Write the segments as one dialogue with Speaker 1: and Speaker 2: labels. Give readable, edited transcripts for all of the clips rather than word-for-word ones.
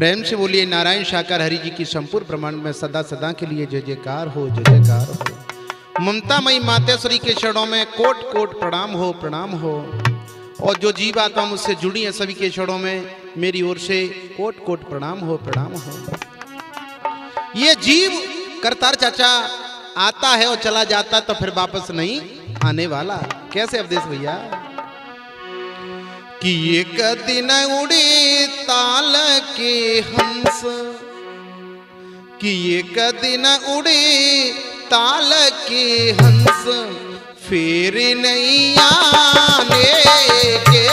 Speaker 1: प्रेम से बोलिए नारायण साकार हरि जी की संपूर्ण ब्रह्मांड में सदा सदा के लिए जय जयकार हो, जय जयकार हो। ममता मई मातेश्वरी के चरणों में कोट कोट प्रणाम हो, प्रणाम हो। और जो जीव आत्मा मुझसे जुड़ी है सभी के चरणों में मेरी ओर से कोट कोट प्रणाम हो, प्रणाम हो। ये जीव करतार चाचा आता है और चला जाता तो फिर वापस नहीं आने वाला। कैसे अवधेश भैया कि एक दिन उड़े ताल के हंस, कि एक दिन उड़े ताल के हंस फिर नहीं आने के।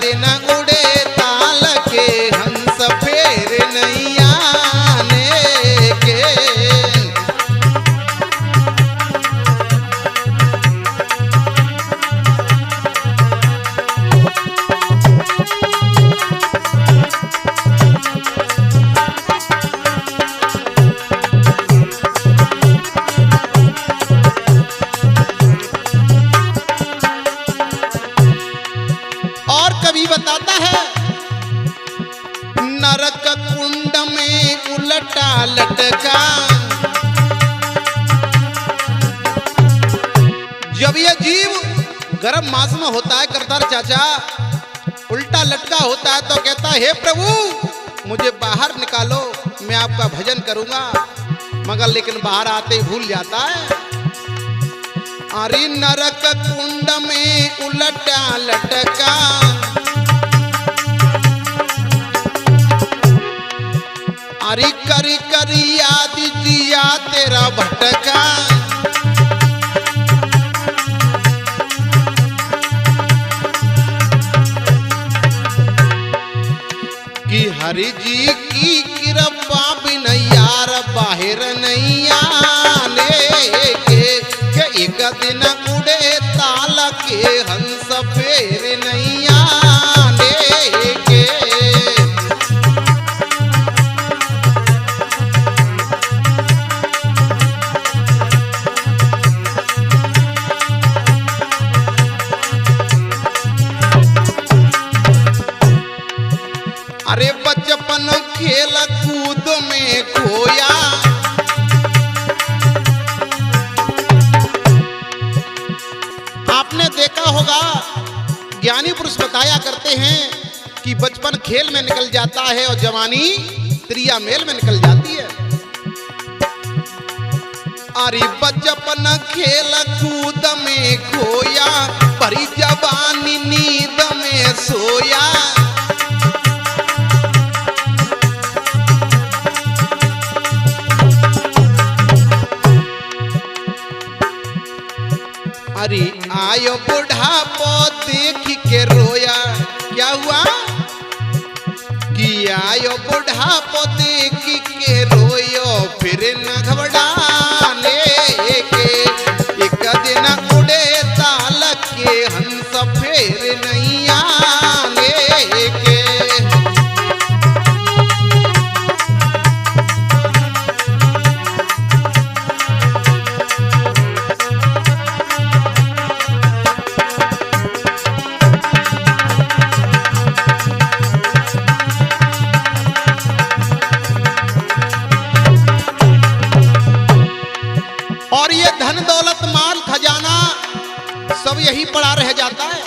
Speaker 1: दिन उड़े ताल के हंस फेर नहीं आने के। बताता है नरक कुंड में उलटा लटका। जब यह जीव गर्म मास में होता है करतार चाचा उल्टा लटका होता है तो कहता है हे प्रभु मुझे बाहर निकालो मैं आपका भजन करूंगा, मगर लेकिन बाहर आते ही भूल जाता है। अरे नरक कुंड में उलटा लटका, अरे करी करी याद जिया तेरा भटका। कि हरि जी की कृपा बिन यार बाहर नहीं आने के। एक दिन उड़े ताल के हंस फेर नहीं आने के। अरे बचपन खेल कूद में खोया, आपने देखा होगा ज्ञानी पुरुष बताया करते हैं कि बचपन खेल में निकल जाता है और जवानी त्रिया मेल में निकल जाती है। अरे बचपन खेल कूद में खोया, भरी जवानी नींद में सोया। अरे आयो बुढ़ापो देख के रोया, क्या हुआ कि आयो बुढ़ापो देख के रोयो फिर न घबराने के। एक दिन उड़े ताल के हंस फिर नहीं आने के। और ये धन दौलत माल खजाना सब यही पड़ा रह जाता है।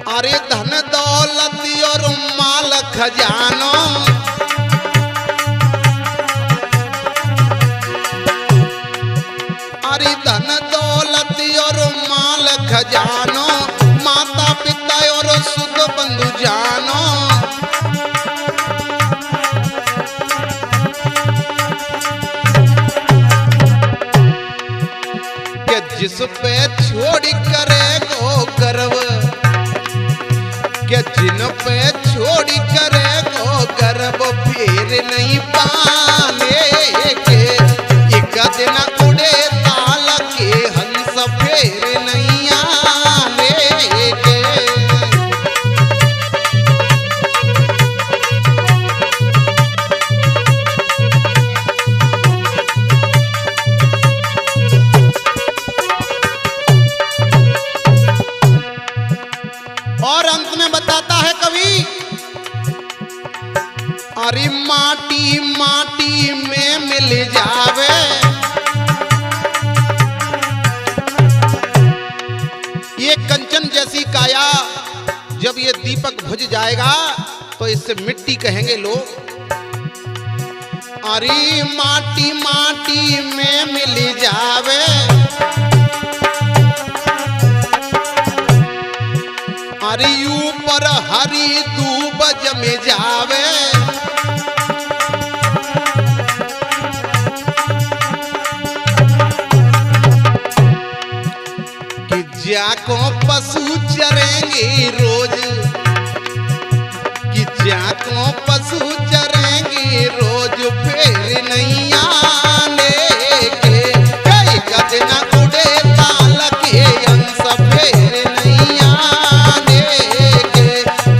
Speaker 1: अरे धन दौलत और माल खजानो, अरे धन दौलत और माल खजानो, माता पिता और सुख बंधु जानो। जिस पे छोड़ करे गो गर्व, क्या जिन पे छोड़ करे गो गर्व फिर नहीं पाने माटी माटी में मिल जावे। ये कंचन जैसी काया जब ये दीपक बुझ जाएगा तो इससे मिट्टी कहेंगे लोग। अरे माटी माटी में मिल जावे, अरे ऊपर हरी दूब जम जावे। कि जाको पशु चरेंगे रोज, कि जाको पशु चरेंगे रोज, फिर नहीं आने के कई गजना उड़े ताल के अंश, फिर नहीं आने के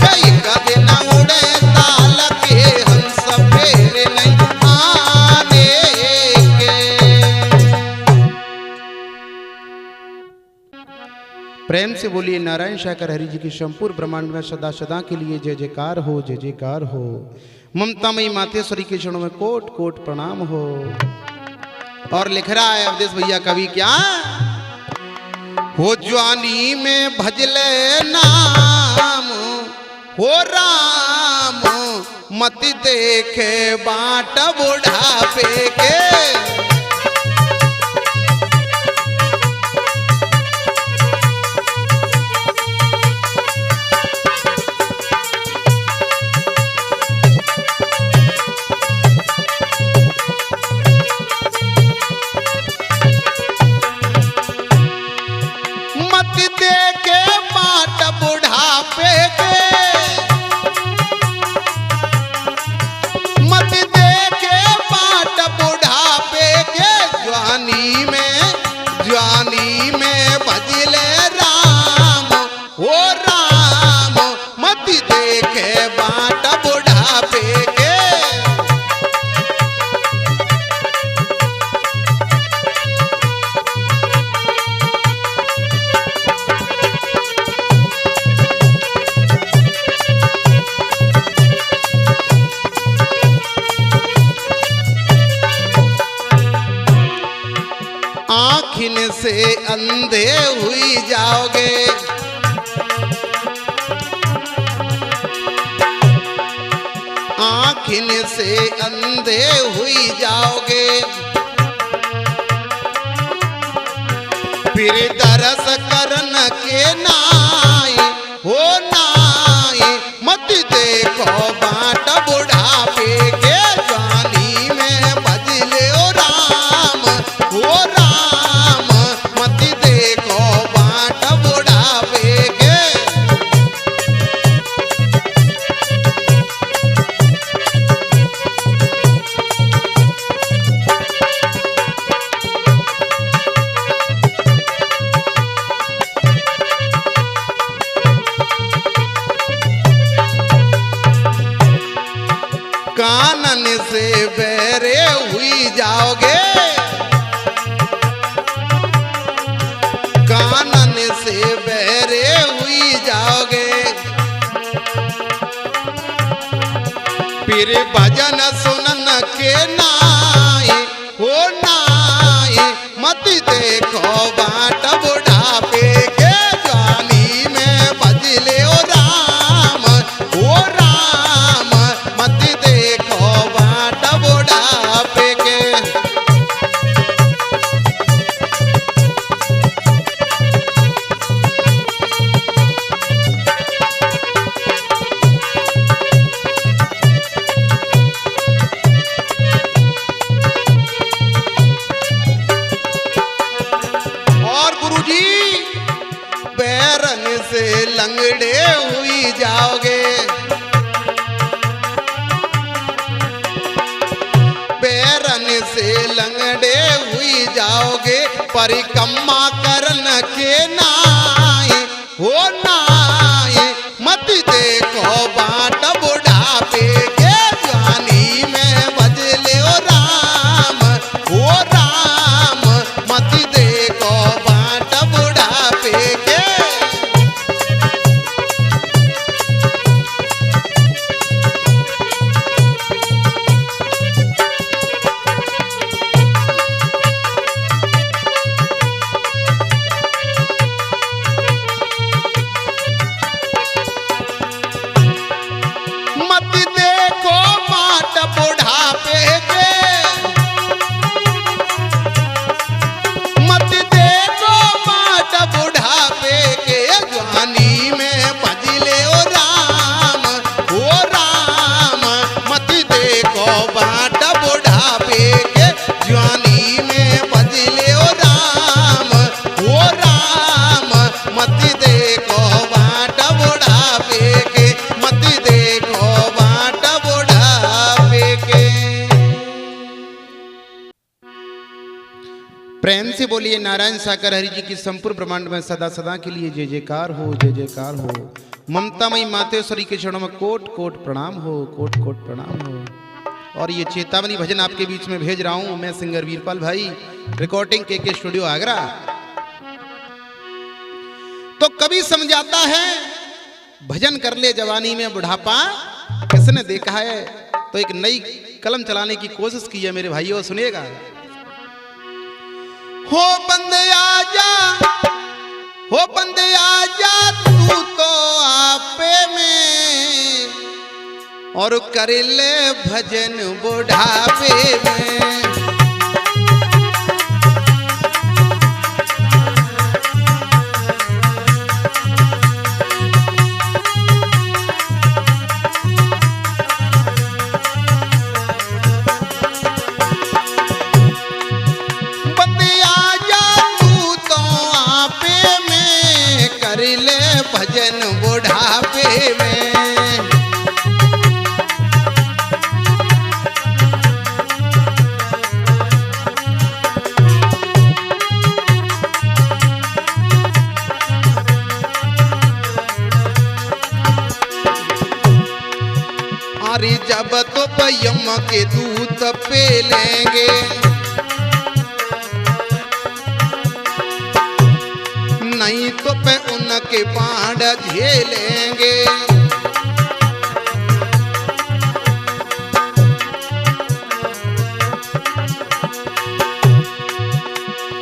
Speaker 1: कई गजना उड़े ताल के हंस, फिर नहीं आने के। प्रेम से बोलिए नारायण शाकर हरि जी की संपूर्ण ब्रह्मांड में सदा सदा के लिए जय जयकार हो, जय जयकार हो। ममतामयी मातेश्वरी के चरणों में कोट कोट प्रणाम हो। और लिख रहा है अवधेश भैया कवि क्या हो, ज्वानी में भजले नाम हो राम, मत देखे बाट बुढ़ापे के। आँखिन से अंधे हुई जाओगे, आँखिन से अंधे हुई जाओगे, फिर दरस करन के नाई हो नाई, मत देखो बाट बुढ़ापे के। जवानी में भजले ओ राम हो राम, मत देखो बाट बुढ़ापे के। कानन से बहरे हुई जाओगे, कानन से बहरे हुई जाओगे, फिर भजन सुनन के नाई हो नाई, मत देखो बाट बुढ़ापे के। जवानी में भजले ओ राम हो राम, मत देखो बाट बुढ़ापे के। से लंगड़े हुई जाओगे, बैरन से लंगड़े हुई जाओगे, परिक्रमा करन के नाई हो नाई, मत देखो बाट बुढ़ापे के। जवानी में भजले ओ राम हो राम, मत देखो बाट बुढ़ापे के। प्रेम से बोलिए नारायण साकर हरि जी की संपूर्ण ब्रह्मांड में सदा सदा के लिए जय जयकार हो, जय जयकार हो। ममतामयी मातेश्वरी के चरणों में कोट कोट प्रणाम हो, कोट कोट प्रणाम हो। और ये चेतावनी भजन आपके बीच में भेज रहा हूं मैं, सिंगर वीरपाल भाई, रिकॉर्डिंग के स्टूडियो आगरा। तो कभी समझाता है भजन कर ले जवानी में बुढ़ापा किसने देखा है। तो एक नई कलम चलाने की कोशिश की है मेरे भाइयों, सुनिएगा। हो बंदे आजा, हो बंदे आजा तू तो आपे में, और कर ले भजन बुढ़ापे में। भजन बुढ़ापे में, अरे जब तो यम के दूत पे लेंगे, नहीं तो पे उनके बाढ़ झेलेंगे।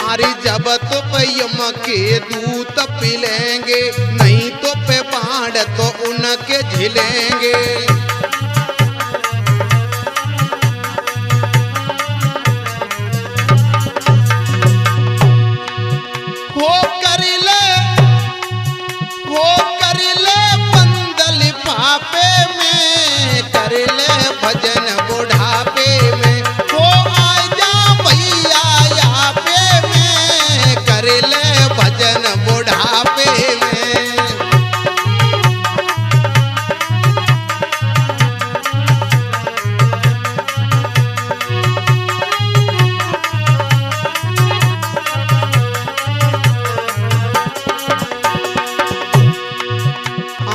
Speaker 1: अरे जब तो पे यम के दूत पिलेंगे, नहीं तो पे बाढ़ तो उनके झेलेंगे। भजन बुढ़ापे में, हो आजा भैया यापे में, कर ले भजन बुढ़ापे में।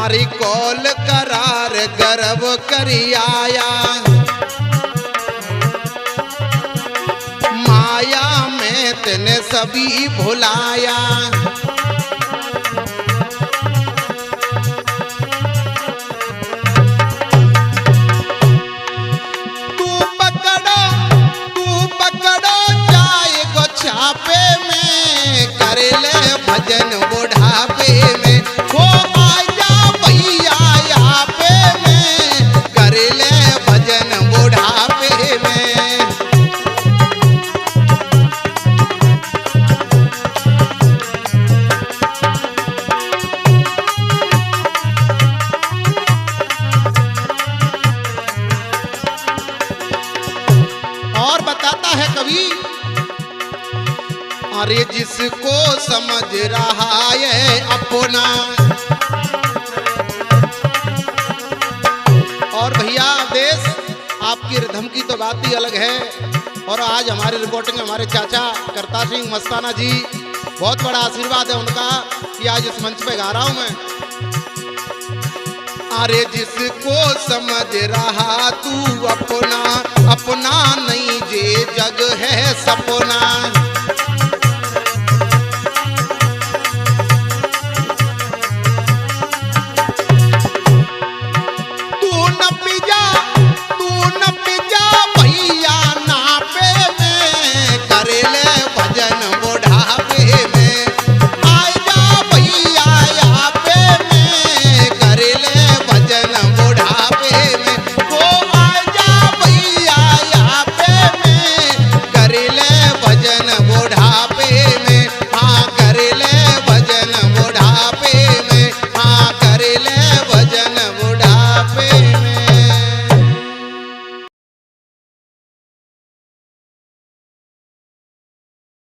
Speaker 1: अरे कौल करार गर्व करी आया, माया में तेने सभी भुलाया। तू पकड़ो जाए गो छापे में, कर ले भजन बुढ़ापे में। हो अरे जिसको समझ रहा है अपना, और भैया देश आपकी रिधम की तो बात ही अलग है। और आज हमारे रिपोर्टिंग में हमारे चाचा करता सिंह मस्ताना जी, बहुत बड़ा आशीर्वाद है उनका कि आज इस मंच पे गा रहा हूं मैं। अरे जिसको समझ रहा तू अपना, अपना नहीं जे जग है सपना।